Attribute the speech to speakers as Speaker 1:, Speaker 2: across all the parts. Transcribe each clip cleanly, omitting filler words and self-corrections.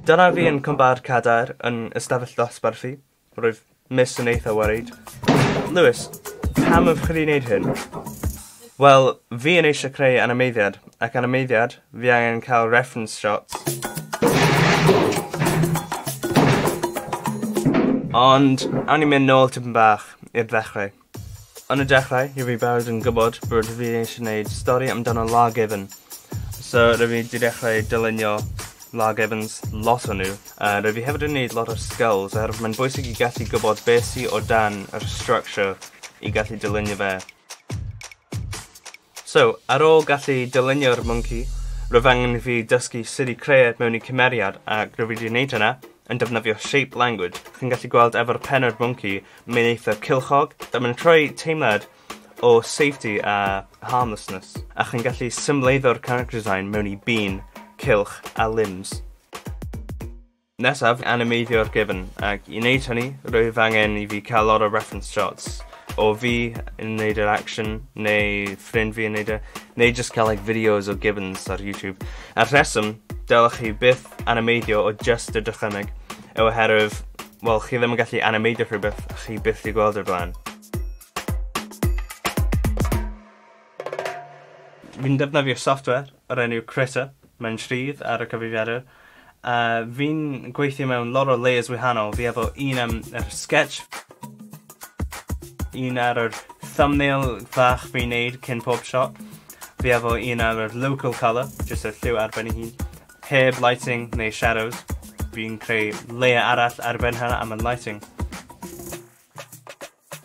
Speaker 1: Dyna fi yn cwmbar cadair yn ystafell dosbarthu. Roedd Miss yn eitha worried. Lewis, pam ydych chi wedi wneud hyn? Wel, fi yn eisiau creu animeiddiad, ac animeiddiad, fi angen cael reference shots. Ond, awn ni'n mynd nôl tipyn bach i'r ddechrau. Yn y dechrau, i fi barod yn gwybod bod fi eisiau gwneud stori amdano Log-Ifan. So, rydw fi wedi dechrau dylunio Log-Ifans, lot o nhw. Rydw fi hefyd yn gwneud lot o skulls, oherwydd mae'n bwysig i gallu gwybod beth sydd o dan yr structure i gallu dylunio fe. So, ar ôl gallu dylunio'r Mwnci, rwyf angen i fi dysgu sut i creu mewn i cymeriad, ac rwyf wedi gwneud hynna yn defnyddio shape language. Chi'n gallu gweld efo'r pen o'r Mwnci, mae'n eitha cylchog, mae'n rhoi teimlad o safety a harmlessness, a chi'n gallu symleiddo'r character design mewn i bean, cylch a limbs. Nesaf, animeiddio'r given, ac i wneud hynny, rwyf angen i fi cael lot o reference shots o fi yn wneud yr action, neu ffrind fi yn wneud neu just cael videos o givens ar YouTube. A'r rheswm, dylech chi byth animeidio o just y dychymyg, oherwydd, wel, chi ddim yn gallu animeidio rhywbeth chi byth i gweld o'r blaen. Fi'n defnyddio software o'r enw creu mewn rhydd ar y cyfrifiadur. Fi'n gweithio mewn lot o layers wahanol. Fi efo un am yr sketch, un ar yr thumbnail fach fi'n neud cyn pob shot. Fi efo un ar yr local colour, jyst y lliw arbenn ei hun. Heb lighting neu shadows. Fi'n creu layer arall arbenn hynna am y lighting.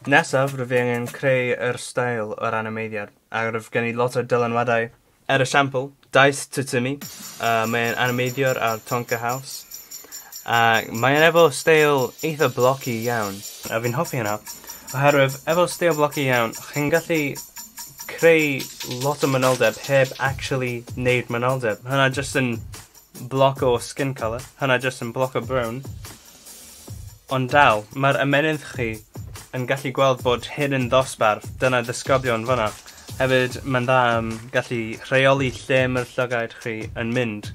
Speaker 1: Nesaf, rwyf fi angen creu yr style o'r animeiddiad, a rwyf gen i lot o dylanwadau. Er esiampl, Daeth Tytimi, mae'n animeiddiwr ar Tonka House. Mae'n efo steil eitha blocky iawn, a fi'n hoffi hynna. Oherwydd, efo steil blocky iawn, chi'n gallu creu lot o manoldeb heb actually wneud manoldeb. Hynna jyst yn bloc o skin colour, hynna jyst yn bloc o brown. Ond dal, mae'r ymenydd chi yn gallu gweld bod hyn yn ddosbarth, dyna ddisgoblion fyna. Hefyd, mae'n dda am gallu rheoli lle mae'r llygaid chi yn mynd,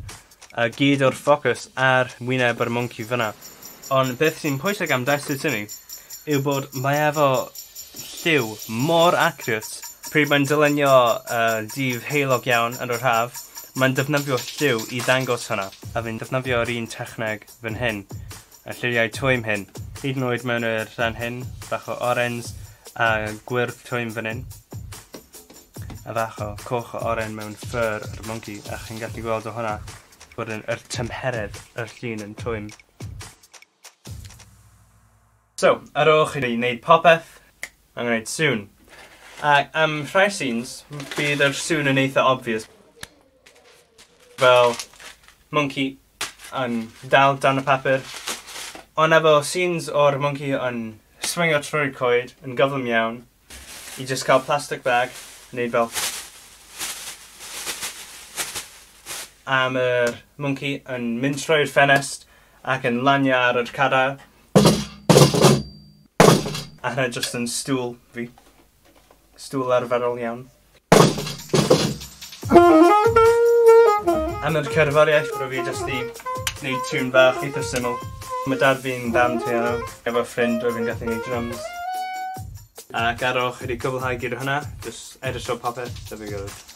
Speaker 1: a gyd o'r ffocws ar wyneb yr Mwnci fyna. Ond beth sy'n pwysig am Daeth Tytimi yw bod mae efo lliw mor accurate. Pryd mae'n dylunio dif heilog iawn yn yr haf, mae'n defnyddio lliw i ddangos hynna, a fi'n defnyddio'r un techneg fan hyn, y lliwiau twym hyn. Hyd yn oed mewn yr rhan hyn, bach o orange a gwyrdd twym fan hyn. A fach o coch o oren mewn ffyr yr Mwnci, a chi'n gallu gweld o hwnna bod yr tymheredd yr llun yn twym. So, ar ôl chi wedi gwneud popeth, I'm gwneud sŵn. Ac am rhai scenes, bydd yr sŵn yn eitha obvious. Fel Mwnci yn dal dan y papur. Ond efo scenes o'r Mwnci yn swingio trwy'r coed yn gyflym iawn, i just cael plastic bag, wneud fel. Am yr Mwnci yn mynd trwy'r ffenest ac yn lanio ar yr cadair. A hynna jyst yn stŵl fi. Stŵl arferol iawn. Am yr cerddoriaeth, rwyf fi jyst i wneud tune bach eitha syml. Mae dad fi'n band piano, efo ffrind rwyf fi'n gallu wneud drums. Ac ar ôl chi wedi cwblhau gyda hynna, jyst edrych o popeth, dyna fi gwrdd.